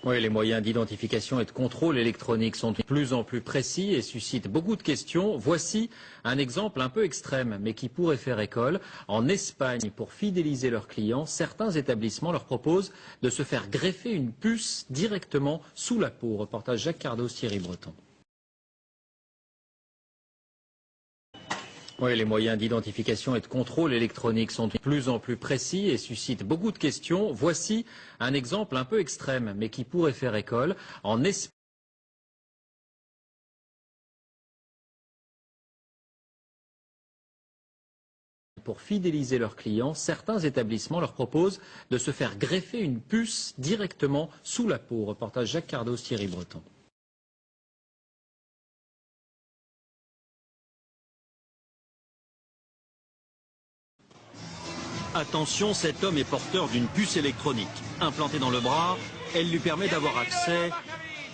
Oui, les moyens d'identification et de contrôle électronique sont de plus en plus précis et suscitent beaucoup de questions. Voici un exemple un peu extrême, mais qui pourrait faire école. En Espagne, pour fidéliser leurs clients, certains établissements leur proposent de se faire greffer une puce directement sous la peau. Reportage Jacques Cardos, Thierry Breton. Oui, les moyens d'identification et de contrôle électronique sont de plus en plus précis et suscitent beaucoup de questions. Voici un exemple un peu extrême, mais qui pourrait faire école. En Espagne, pour fidéliser leurs clients, certains établissements leur proposent de se faire greffer une puce directement sous la peau. Reportage Jacques Cardos, Thierry Breton. Attention, cet homme est porteur d'une puce électronique. Implantée dans le bras, elle lui permet d'avoir accès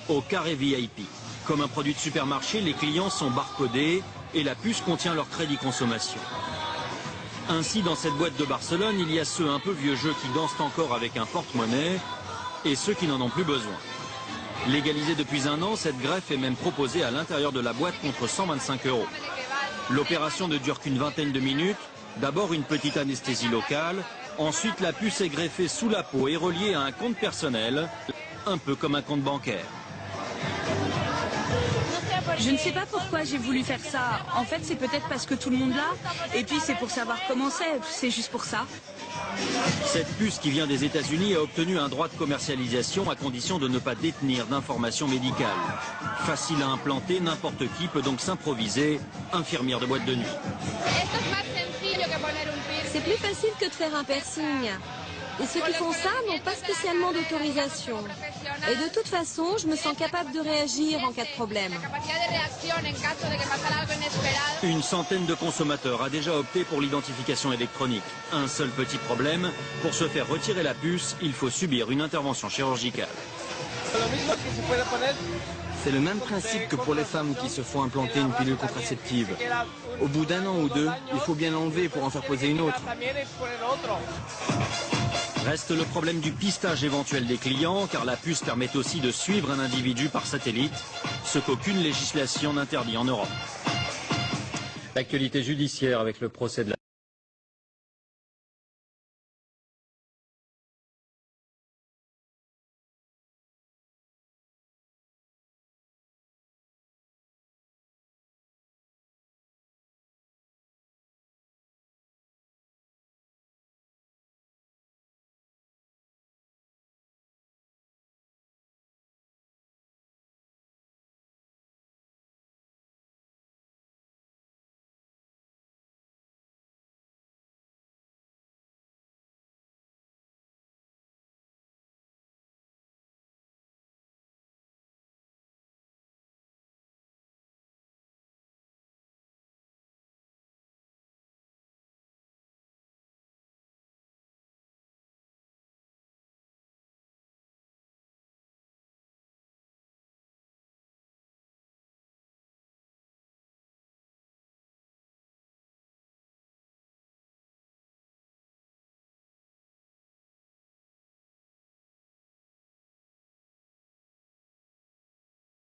au carré VIP. Comme un produit de supermarché, les clients sont barcodés et la puce contient leur crédit consommation. Ainsi, dans cette boîte de Barcelone, il y a ceux un peu vieux jeux qui dansent encore avec un porte-monnaie et ceux qui n'en ont plus besoin. Légalisée depuis un an, cette greffe est même proposée à l'intérieur de la boîte contre 125 €. L'opération ne dure qu'une vingtaine de minutes. D'abord une petite anesthésie locale, ensuite la puce est greffée sous la peau et reliée à un compte personnel, un peu comme un compte bancaire. Je ne sais pas pourquoi j'ai voulu faire ça. En fait, c'est peut-être parce que tout le monde l'a. Et puis c'est pour savoir comment c'est juste pour ça. Cette puce qui vient des États-Unis a obtenu un droit de commercialisation à condition de ne pas détenir d'informations médicales. Facile à implanter, n'importe qui peut donc s'improviser infirmière de boîte de nuit. C'est plus facile que de faire un piercing. Et ceux qui font ça n'ont pas spécialement d'autorisation. Et de toute façon, je me sens capable de réagir en cas de problème. Une centaine de consommateurs a déjà opté pour l'identification électronique. Un seul petit problème, pour se faire retirer la puce, il faut subir une intervention chirurgicale. C'est le même principe que pour les femmes qui se font implanter une pilule contraceptive. Au bout d'un an ou deux, il faut bien l'enlever pour en faire poser une autre. Reste le problème du pistage éventuel des clients, car la puce permet aussi de suivre un individu par satellite, ce qu'aucune législation n'interdit en Europe. L'actualité judiciaire avec le procès de la